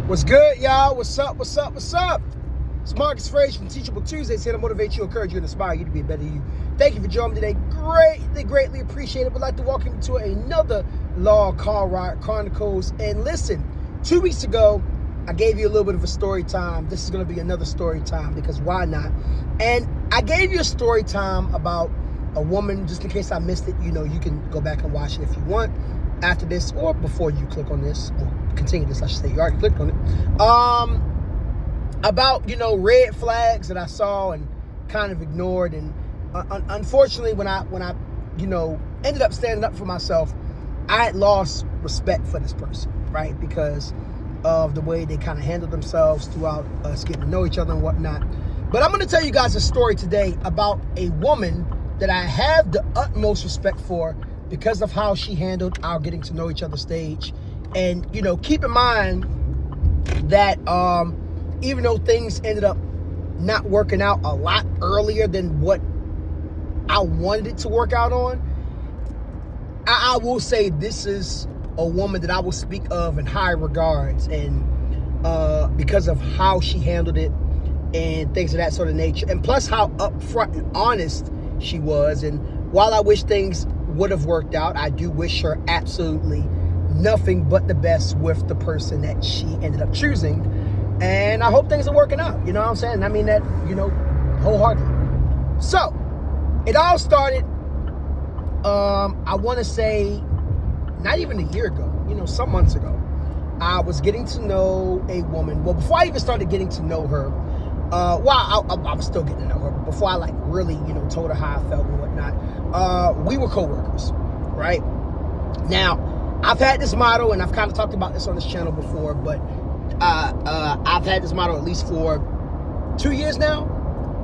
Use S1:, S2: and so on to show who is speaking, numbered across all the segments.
S1: What's good, y'all? What's up? It's Marcus Frazier from Teachable Tuesdays, here to motivate you, encourage you, and inspire you to be a better you. Thank you for joining me today. Greatly appreciate it. Would like to welcome you to another Long Car Chronicles. And listen, 2 weeks ago, I gave you a little bit of a story time. This is going to be another story time because why not? And I gave you a story time about a woman, just in case I missed it. You can go back and watch it if you want after this or before you click on this, or continue this, I should say. You already clicked on it. About, red flags that I saw and kind of ignored. And unfortunately, when I ended up standing up for myself, I had lost respect for this person, right? Because of the way they kind of handled themselves throughout us getting to know each other and whatnot. But I'm going to tell you guys a story today about a woman that I have the utmost respect for because of how she handled our getting to know each other stage. And, keep in mind that even though things ended up not working out a lot earlier than what I wanted it to work out on, I will say this is a woman that I will speak of in high regards, and because of how she handled it and things of that sort of nature, and plus how upfront and honest she was. And while I wish things would have worked out, I do wish her absolutely nothing but the best with the person that she ended up choosing. And I hope things are working out. You know what I'm saying? I mean that, wholeheartedly. So, it all started, I want to say, not even a year ago, some months ago. I was getting to know a woman. Well, before I even started getting to know her, I was still getting to know her, but before I really, told her how I felt and whatnot, we were co-workers, right? Now, I've had this motto, and I've kind of talked about this on this channel before, but I've had this motto at least for 2 years now.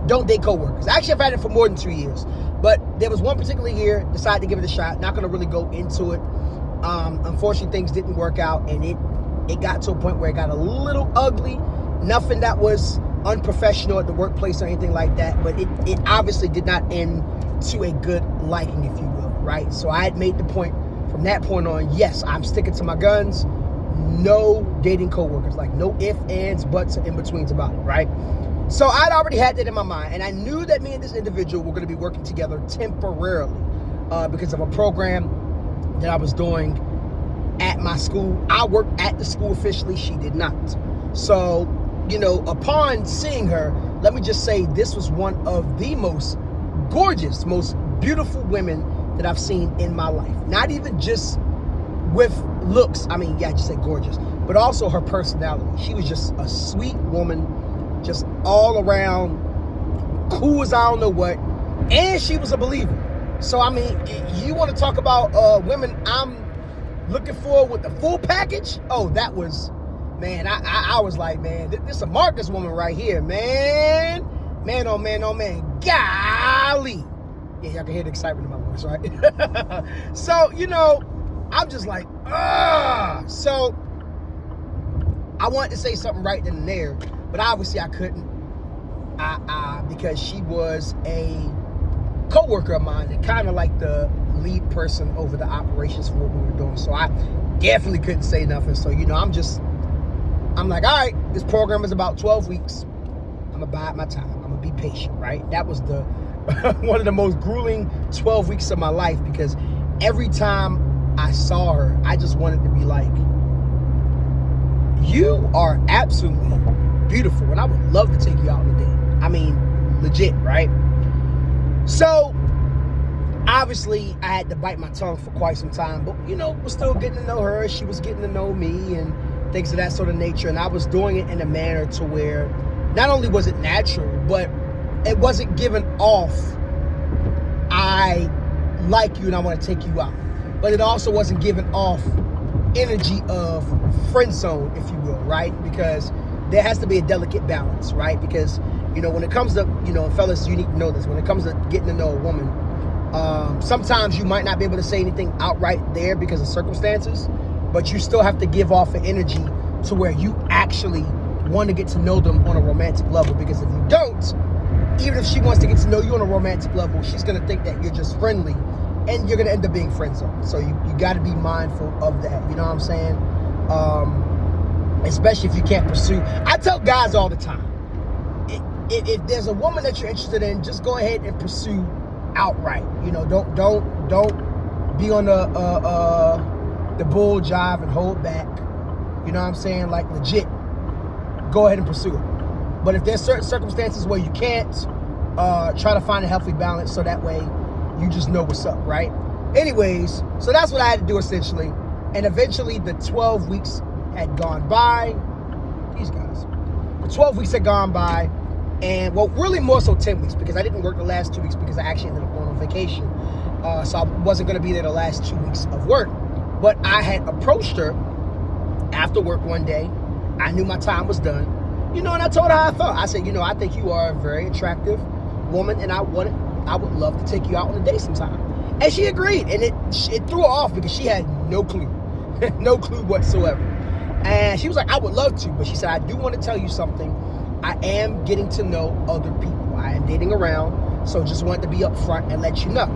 S1: Don't date co-workers. Actually, I've had it for more than 2 years, but there was one particular year, decided to give it a shot. Not going to really go into it. Unfortunately, things didn't work out, and it got to a point where it got a little ugly. Nothing that was unprofessional at the workplace or anything like that, but it obviously did not end to a good liking, if you will, right? So I had made the point from that point on, yes, I'm sticking to my guns. No dating coworkers, no ifs, ands, buts, and in-betweens about it, right? So I'd already had that in my mind, and I knew that me and this individual were going to be working together temporarily because of a program that I was doing at my school. I worked at the school officially. She did not. So, upon seeing her, let me just say this was one of the most gorgeous, most beautiful women that I've seen in my life. Not even just with looks. I mean, yeah, I just said gorgeous, but also her personality. She was just a sweet woman, just all around cool as I don't know what, and she was a believer. So, I mean, you want to talk about women I'm looking for with the full package? Oh, that was, man, I was like, man, this is a Marcus woman right here, man. Man, oh man, golly. Yeah, y'all can hear the excitement in my voice, right? So, I'm just like, So, I wanted to say something right then and there, but obviously I couldn't. Because she was a co-worker of mine and kind of like the lead person over the operations for what we were doing. So I definitely couldn't say nothing. So, I'm like, all right, this program is about 12 weeks. I'm going to bide my time. I'm going to be patient, right? That was the one of the most grueling 12 weeks of my life, because every time I saw her, I just wanted to be like, you are absolutely beautiful, and I would love to take you out on a date. I mean, legit, right? So, obviously, I had to bite my tongue for quite some time, but, was still getting to know her. She was getting to know me and things of that sort of nature, and I was doing it in a manner to where not only was it natural, but it wasn't given off, I like you and I want to take you out. But it also wasn't giving off energy of friend zone, if you will, right? Because there has to be a delicate balance, right? Because, when it comes to, fellas, you need to know this. When it comes to getting to know a woman, sometimes you might not be able to say anything outright there because of circumstances, but you still have to give off an energy to where you actually want to get to know them on a romantic level. Because if you don't, even if she wants to get to know you on a romantic level, she's going to think that you're just friendly, and you're going to end up being friend zoned. So you got to be mindful of that. You know what I'm saying? especially if you can't pursue. I tell guys all the time, if there's a woman that you're interested in, just go ahead and pursue outright. Don't be on the bull jive and hold back. You know what I'm saying? Like, legit, go ahead and pursue it. But if there's certain circumstances where you can't, try to find a healthy balance so that way you just know what's up, right? Anyways, so that's what I had to do essentially. And eventually the 12 weeks had gone by. These guys. The 12 weeks had gone by. And, well, really more so 10 weeks, because I didn't work the last 2 weeks because I actually ended up going on vacation. So I wasn't going to be there the last 2 weeks of work. But I had approached her after work one day. I knew my time was done. And I told her how I felt. I said, I think you are a very attractive woman, and I would love to take you out on a date sometime. And she agreed, and it threw her off because she had no clue. No clue whatsoever. And she was like, I would love to, but she said, I do want to tell you something. I am getting to know other people. I am dating around, so just wanted to be upfront and let you know.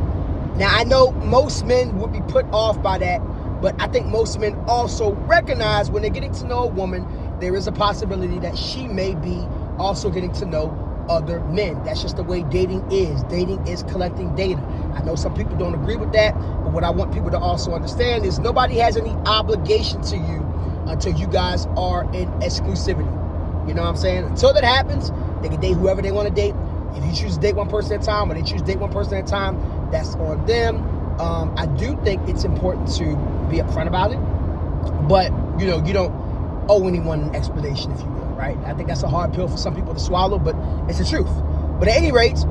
S1: Now, I know most men would be put off by that, but I think most men also recognize when they're getting to know a woman, there is a possibility that she may be also getting to know other men. That's just the way dating is. Dating is collecting data. I know some people don't agree with that, but what I want people to also understand is nobody has any obligation to you until you guys are in exclusivity. You know what I'm saying? Until that happens, they can date whoever they want to date. If you choose to date one person at a time, or they choose to date one person at a time, that's on them. I do think it's important to be upfront about it, but you don't owe anyone an explanation, if you will, right? I think that's a hard pill for some people to swallow, but it's the truth. But at any rate, so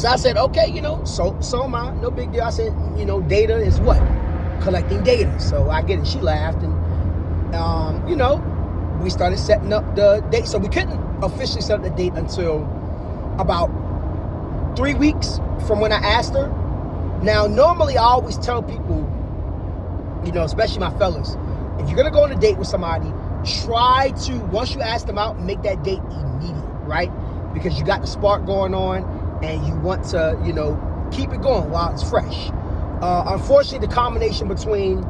S1: I said, okay, so am I. No big deal. I said, data is what? Collecting data. So I get it. She laughed, and we started setting up the date. So we couldn't officially set up the date until about 3 weeks from when I asked her. Now, normally I always tell people, especially my fellas, if you're going to go on a date with somebody, try to, once you ask them out, make that date immediate, right? Because you got the spark going on and you want to, keep it going while it's fresh. Unfortunately, the combination between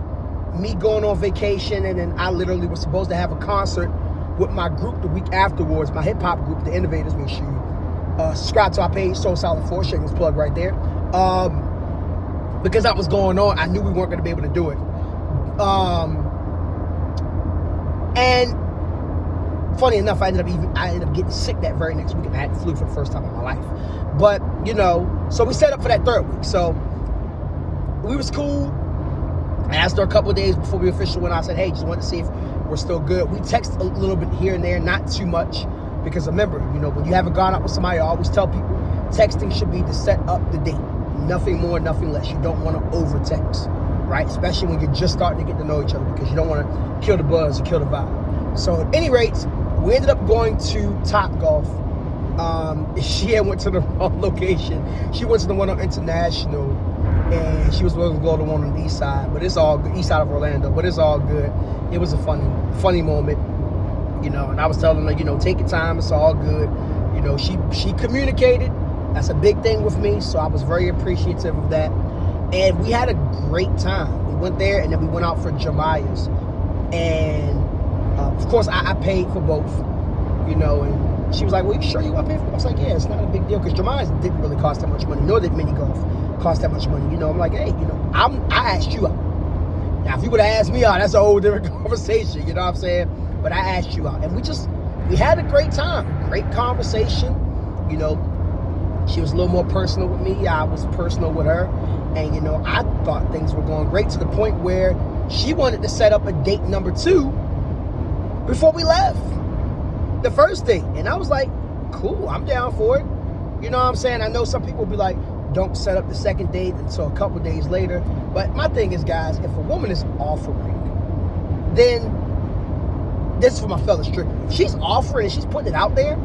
S1: me going on vacation and then I literally was supposed to have a concert with my group the week afterwards, my hip hop group, The Innovators. Make sure you subscribe to our page, Soul Solid 4, shameless plug right there. Because that was going on, I knew we weren't going to be able to do it. And funny enough, I ended up getting sick that very next week, and I had the flu for the first time in my life. But, so we set up for that third week. So we was cool. I asked her a couple of days before we officially went out. I said, hey, just wanted to see if we're still good. We text a little bit here and there, not too much, because remember, when you haven't gone out with somebody, I always tell people, texting should be to set up the date. Nothing more, nothing less. You don't want to over text, right? Especially when you're just starting to get to know each other, because you don't want to kill the buzz or kill the vibe. So at any rate, we ended up going to Topgolf. She had went to the wrong location. She went to the one on International, and she was willing to go to the one on the east side, but it's all good, east side of Orlando, but it's all good. It was a funny moment, and I was telling her, take your time, it's all good. She communicated. That's a big thing with me, so I was very appreciative of that. And we had a great time. We went there, and then we went out for Jemiah's. And, of course, I paid for both, and she was like, well, you sure you want to pay for it? I was like, yeah, it's not a big deal, because Jemiah's didn't really cost that much money, nor did mini golf cost that much money. I'm like, hey, I asked you out. Now, if you would have asked me out, that's a whole different conversation, you know what I'm saying? But I asked you out, and we had a great time, great conversation. She was a little more personal with me. I was personal with her. And, I thought things were going great, to the point where she wanted to set up a date number 2 before we left the first date. And I was like, cool, I'm down for it. You know what I'm saying? I know some people be like, don't set up the second date until a couple days later. But my thing is, guys, if a woman is offering, then this is for my fellas strictly. If she's offering and she's putting it out there,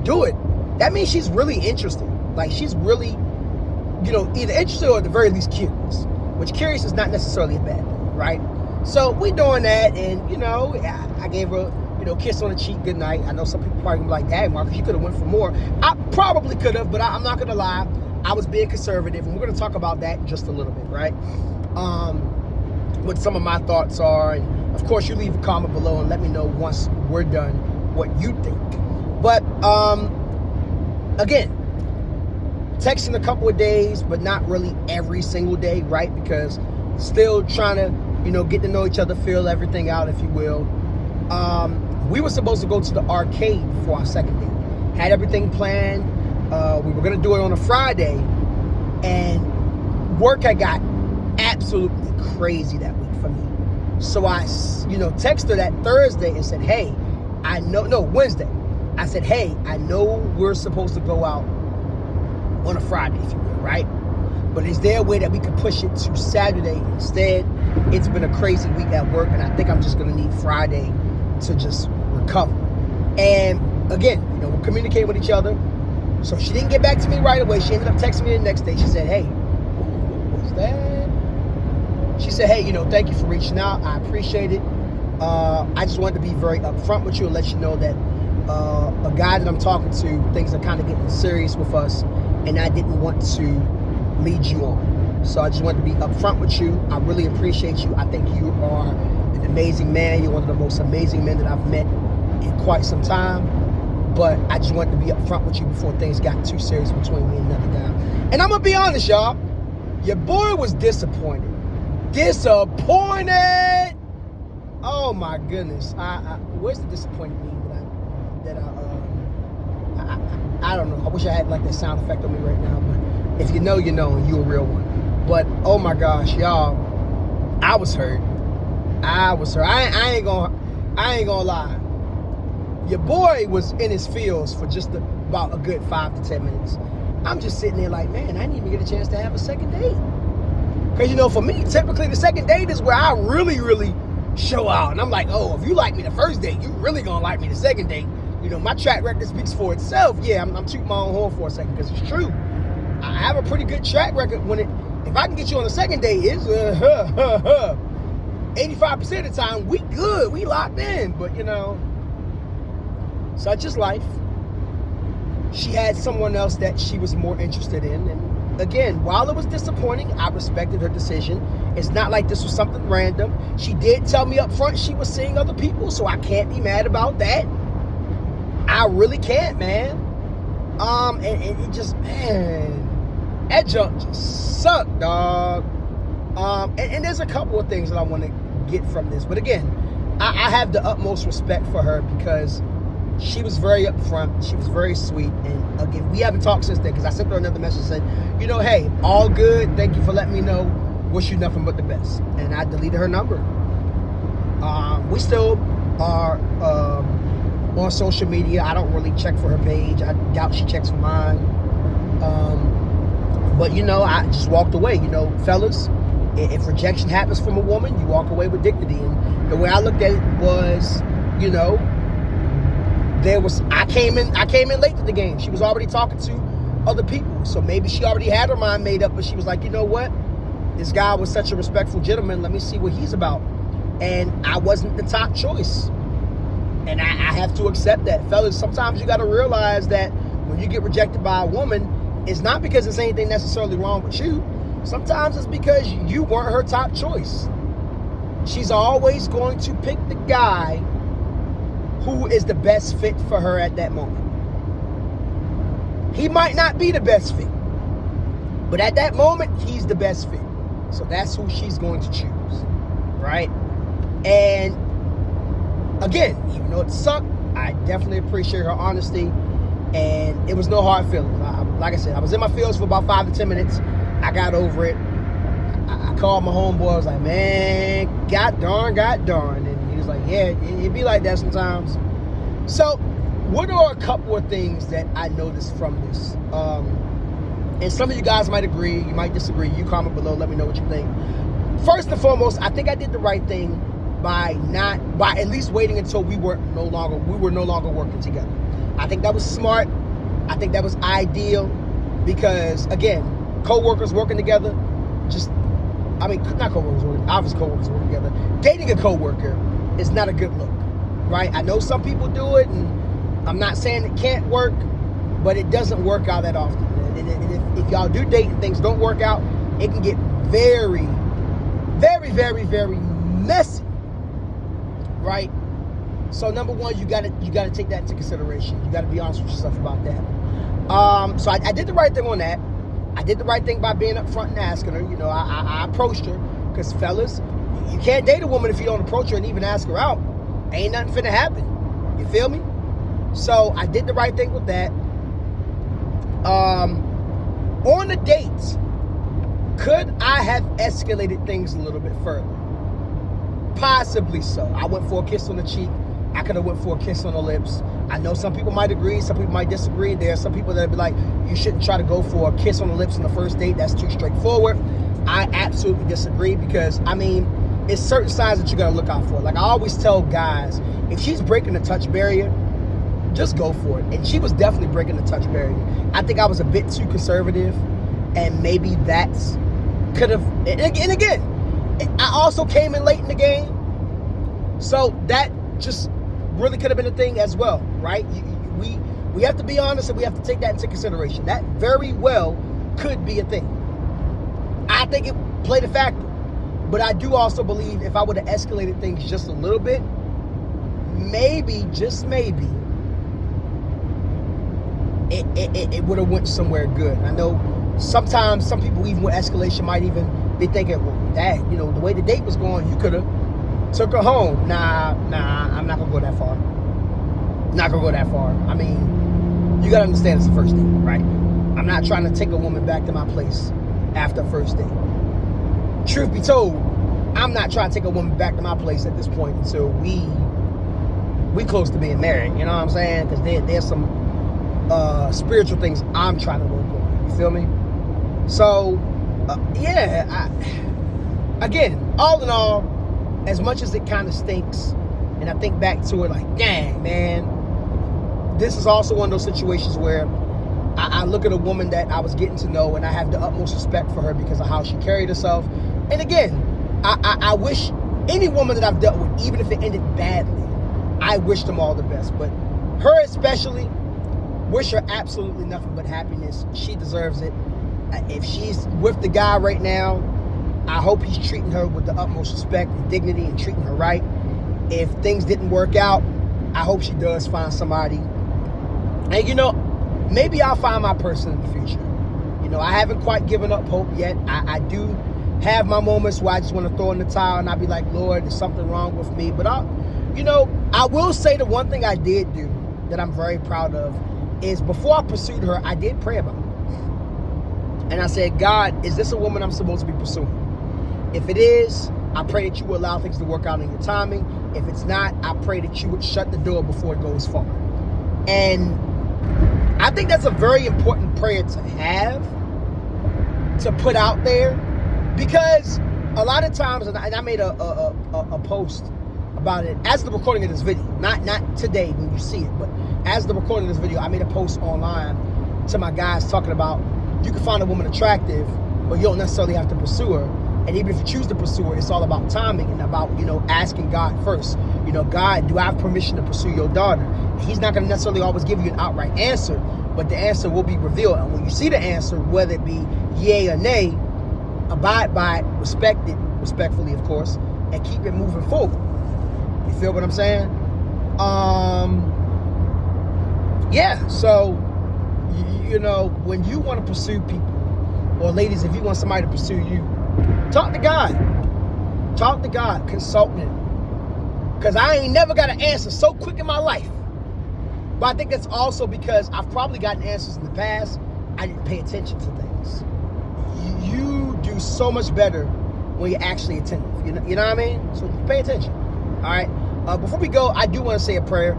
S1: do it. That means she's really interested. Like, she's really, either interested or at the very least curious. Which curious is not necessarily a bad thing, right? So we doing that, and, I gave her, kiss on the cheek, good night. I know some people probably gonna be like, dang, Marcus, you could have went for more. I probably could have, but I'm not going to lie. I was being conservative, and we're going to talk about that in just a little bit, right? What some of my thoughts are, and Of course, you leave a comment below and let me know once we're done what you think. But again, texting a couple of days, but not really every single day, right? Because still trying to, get to know each other, feel everything out, if you will. We were supposed to go to the arcade for our second date. Had everything planned. We were going to do it on a Friday. And work had got absolutely crazy that week for me. So I, texted her that Thursday and said, hey, Wednesday. I said, hey, I know we're supposed to go out on a Friday, if you will, right? But is there a way that we could push it to Saturday instead? It's been a crazy week at work, and I think I'm just going to need Friday to just recover. And again, we're communicating with each other. So she didn't get back to me right away. She ended up texting me the next day. She said, hey, what was that? She said, hey, thank you for reaching out. I appreciate it. I just wanted to be very upfront with you and let you know that a guy that I'm talking to, things are kind of getting serious with us, and I didn't want to lead you on. So I just wanted to be upfront with you. I really appreciate you. I think you are an amazing man. You're one of the most amazing men that I've met in quite some time. But I just wanted to be upfront with you before things got too serious between me and another guy. And I'm going to be honest, y'all. Your boy was disappointed. Disappointed! Oh, my goodness. Where's the disappointed me I don't know. I wish I had like that sound effect on me right now. But if you know, you know, and you're a real one. But, oh, my gosh, y'all. I was hurt. I ain't gonna lie. Your boy was in his feels for just about a good 5 to 10 minutes. I'm just sitting there like, man, I didn't even get a chance to have a second date. Because, for me, typically the second date is where I really, really show out. And I'm like, oh, if you like me the first date, you really going to like me the second date. My track record speaks for itself. Yeah, I'm tooting my own horn for a second because it's true. I have a pretty good track record if I can get you on the second date, it's 85% of the time, we good. We locked in. But, such is life. She had someone else that she was more interested in. And again, while it was disappointing, I respected her decision. It's not like this was something random. She did tell me up front she was seeing other people, so I can't be mad about that. I really can't, man. And it just, man, that junk just sucked, dog. And there's a couple of things that I want to get from this. But again, I have the utmost respect for her because she was very upfront. She was very sweet. And again, we haven't talked since then because I sent her another message and said, hey, all good. Thank you for letting me know. Wish you nothing but the best. And I deleted her number. We still are on social media. I don't really check for her page. I doubt she checks for mine. But, I just walked away. Fellas, if rejection happens from a woman, you walk away with dignity. And the way I looked at it was, I came in late to the game. She was already talking to other people. So maybe she already had her mind made up, but she was like, you know what? This guy was such a respectful gentleman. Let me see what he's about. And I wasn't the top choice. And I have to accept that. Fellas, sometimes you got to realize that when you get rejected by a woman, it's not because there's anything necessarily wrong with you. Sometimes it's because you weren't her top choice. She's always going to pick the guy who is the best fit for her at that moment. He might not be the best fit, but at that moment, he's the best fit. So that's who she's going to choose, right? And again, even though it sucked, I definitely appreciate her honesty, and it was no hard feelings. Like I said, I was in my feels for about 5 to 10 minutes. I got over it. I called my homeboy. I was like, man, God darn. And he was like, yeah, it be like that sometimes. So what are a couple of things that I noticed from this? And some of you guys might agree, you might disagree. You comment below, let me know what you think. First and foremost, I think I did the right thing by at least waiting until we were no longer working together. I think that was smart. I think that was ideal because, again, co-workers working together, not co-workers working, obviously co-workers working together. Dating a co-worker is not a good look, right? I know some people do it, and I'm not saying it can't work, but it doesn't work out that often. And if y'all do date and things don't work out, it can get very, very, very, very messy right? So number one, you gotta take that into consideration. You gotta be honest with yourself about that. So I did the right thing on that. I did the right thing by being up front and asking her. You know, I approached her, because fellas, you can't date a woman if you don't approach her and even ask her out. Ain't nothing finna happen. You feel me? So I did the right thing with that. On the dates, could I have escalated things a little bit further? Possibly so. I went for a kiss on the cheek. I could have went for a kiss on the lips. I know some people might agree, some people might disagree. There are some people that be like, you shouldn't try to go for a kiss on the lips on the first date. That's too straightforward. I absolutely disagree, because, I mean, it's certain signs that you got to look out for. Like I always tell guys, if she's breaking the touch barrier, just go for it. And she was definitely breaking the touch barrier. I think I was a bit too conservative, and maybe that's could have, and again, I also came in late in the game, so that just really could have been a thing as well, right? We have to be honest, and we have to take that into consideration. That very well could be a thing. I think it played a factor, but I do also believe if I would have escalated things just a little bit, maybe, just maybe, it would have went somewhere good. I know sometimes some people, even with escalation, might even be thinking, well, dang, you know, the way the date was going, you could have took her home. Nah, I'm not gonna go that far. Not gonna go that far. I mean, you gotta understand it's the first date, right? I'm not trying to take a woman back to my place after a first date. Truth be told, I'm not trying to take a woman back to my place at this point until we close to being married. You know what I'm saying? Because there's some spiritual things I'm trying to work on. You feel me? So, again, all in all, as much as it kind of stinks, and I think back to it like, dang, man, this is also one of those situations where I look at a woman that I was getting to know, and I have the utmost respect for her because of how she carried herself. And again, I wish any woman that I've dealt with, even if it ended badly, I wish them all the best. But her especially, wish her absolutely nothing but happiness. She deserves it. If she's with the guy right now, I hope he's treating her with the utmost respect and dignity and treating her right. If things didn't work out, I hope she does find somebody. And you know, maybe I'll find my person in the future. You know, I haven't quite given up hope yet. I do have my moments where I just want to throw in the towel and I'll be like, Lord, there's something wrong with me. But I will say the one thing I did do that I'm very proud of is before I pursued her, I did pray about it. And I said, God, is this a woman I'm supposed to be pursuing? If it is, I pray that you will allow things to work out in your timing. If it's not, I pray that you would shut the door before it goes far. And I think that's a very important prayer to have, to put out there, because a lot of times, and I made a post about it as the recording of this video, not today when you see it, but as the recording of this video, I made a post online to my guys talking about you can find a woman attractive, but you don't necessarily have to pursue her. And even if you choose to pursue her, it's all about timing and about, asking God first. God, do I have permission to pursue your daughter? He's not going to necessarily always give you an outright answer, but the answer will be revealed. And when you see the answer, whether it be yay or nay, abide by it, respect it, respectfully, of course, and keep it moving forward. You feel what I'm saying? So, when you want to pursue people, or ladies, if you want somebody to pursue you, talk to God. Talk to God. Consult him. Because I ain't never got an answer so quick in my life. But I think that's also because I've probably gotten answers in the past. I didn't pay attention to things. You do so much better when you're actually attentive. You know what I mean? So pay attention. All right? Before we go, I do want to say a prayer.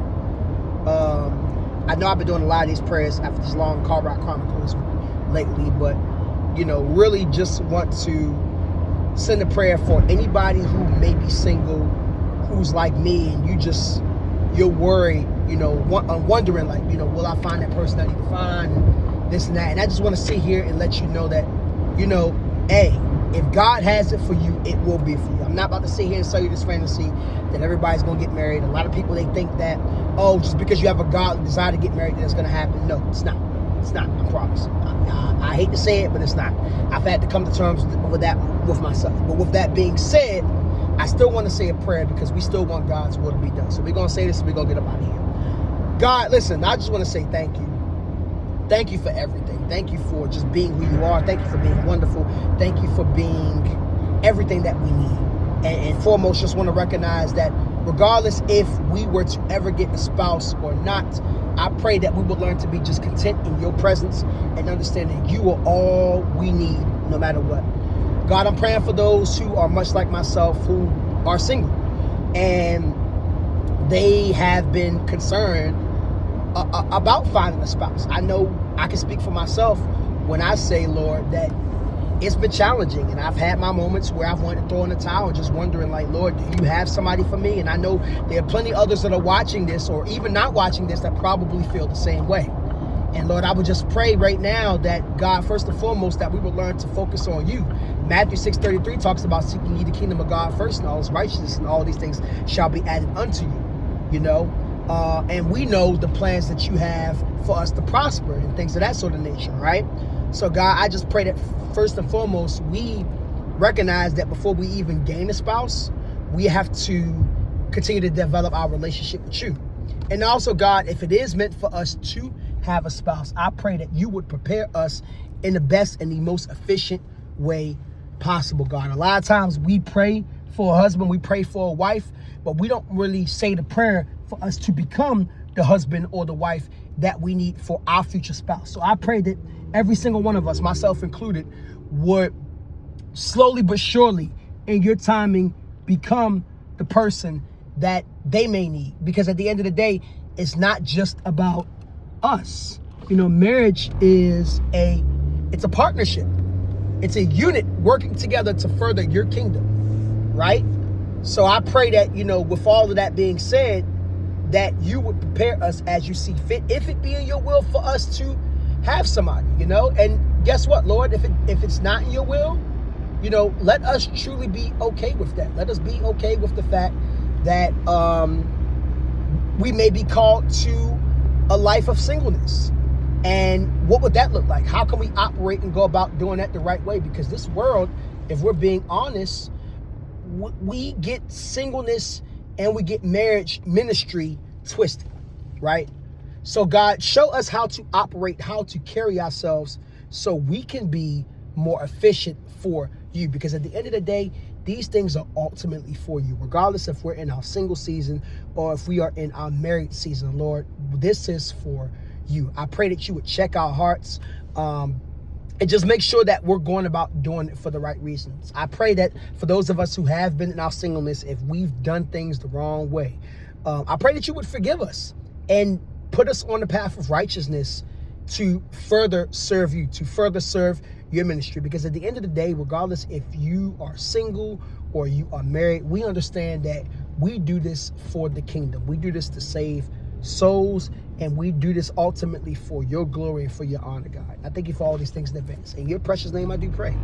S1: I know I've been doing a lot of these prayers after this long car ride chronicles lately, but really just want to send a prayer for anybody who may be single, who's like me, and you're worried, wondering like, will I find that person I need to find, and this and that. And I just want to sit here and let you know that, hey, if God has it for you, it will be for you. I'm not about to sit here and sell you this fantasy that everybody's going to get married. A lot of people, they think that, just because you have a godly desire to get married, that's going to happen. No, it's not. It's not, I promise. I hate to say it, but it's not. I've had to come to terms with that with myself. But with that being said, I still want to say a prayer because we still want God's will to be done. So we're going to say this and we're going to get up out of here. God, listen, I just want to say thank you. Thank you for everything. Thank you for just being who you are. Thank you for being wonderful. Thank you for being everything that we need. And foremost, just want to recognize that regardless if we were to ever get a spouse or not, I pray that we will learn to be just content in your presence and understand that you are all we need no matter what. God, I'm praying for those who are much like myself who are single and they have been concerned about finding a spouse. I know I can speak for myself when I say, Lord, that it's been challenging, and I've had my moments where I've wanted to throw in the towel, just wondering, like, Lord, do you have somebody for me? And I know there are plenty others that are watching this or even not watching this that probably feel the same way. And Lord, I would just pray right now that God, first and foremost, that we would learn to focus on you. Matthew 6:33 talks about seeking ye the kingdom of God first and all his righteousness, and all these things shall be added unto you, and we know the plans that you have for us to prosper and things of that sort of nature, right? So God, I just pray that first and foremost, we recognize that before we even gain a spouse, we have to continue to develop our relationship with you. And also, God, if it is meant for us to have a spouse, I pray that you would prepare us in the best and the most efficient way possible, God. A lot of times we pray for a husband, we pray for a wife, but we don't really say the prayer for us to become the husband or the wife that we need for our future spouse. So I pray that every single one of us, myself included, would slowly but surely in your timing become the person that they may need. Because at the end of the day, it's not just about us. Marriage is it's a partnership. It's a unit working together to further your kingdom, right? So I pray that, with all of that being said, that you would prepare us as you see fit, if it be in your will for us to have somebody, and guess what, Lord, if it's not in your will, let us truly be okay with that. Let us be okay with the fact that we may be called to a life of singleness. And what would that look like? How can we operate and go about doing that the right way? Because this world, if we're being honest, we get singleness and we get marriage ministry twisted, right? So God, show us how to operate, how to carry ourselves so we can be more efficient for you. Because at the end of the day, these things are ultimately for you, regardless if we're in our single season or if we are in our married season. Lord, this is for you. I pray that you would check our hearts and just make sure that we're going about doing it for the right reasons. I pray that for those of us who have been in our singleness, if we've done things the wrong way, I pray that you would forgive us and put us on the path of righteousness to further serve you, to further serve your ministry. Because at the end of the day, regardless if you are single or you are married, we understand that we do this for the kingdom. We do this to save souls, and we do this ultimately for your glory and for your honor, God. I thank you for all these things in advance. In your precious name, I do pray.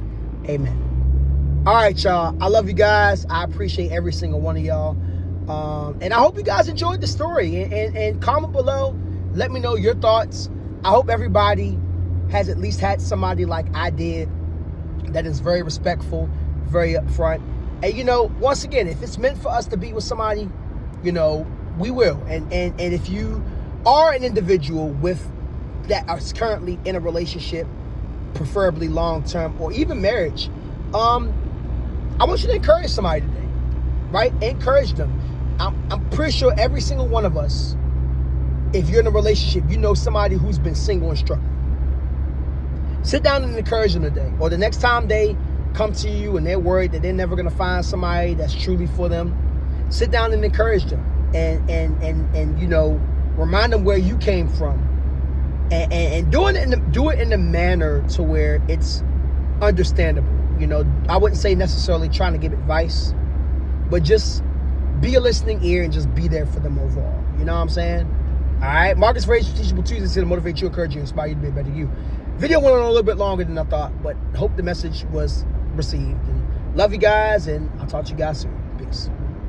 S1: Amen. All right, y'all. I love you guys. I appreciate every single one of y'all. And I hope you guys enjoyed the story. And comment below. Let me know your thoughts. I hope everybody has at least had somebody like I did that is very respectful, very upfront. And, once again, if it's meant for us to be with somebody, we will. And if you are an individual that is currently in a relationship, preferably long-term or even marriage, I want you to encourage somebody today, right? Encourage them. I'm pretty sure every single one of us, if you're in a relationship, somebody who's been single and struggling. Sit down and encourage them today. Or the next time they come to you and they're worried that they're never going to find somebody that's truly for them, sit down and encourage them. And remind them where you came from, and do it in a manner to where it's understandable. I wouldn't say necessarily trying to give advice, but just be a listening ear and just be there for them overall. You know what I'm saying? All right, Marcus Frazier from Teachable Tuesdays here to motivate you, encourage you, inspire you to be a better you. Video went on a little bit longer than I thought, but hope the message was received. And love you guys, and I'll talk to you guys soon. Peace.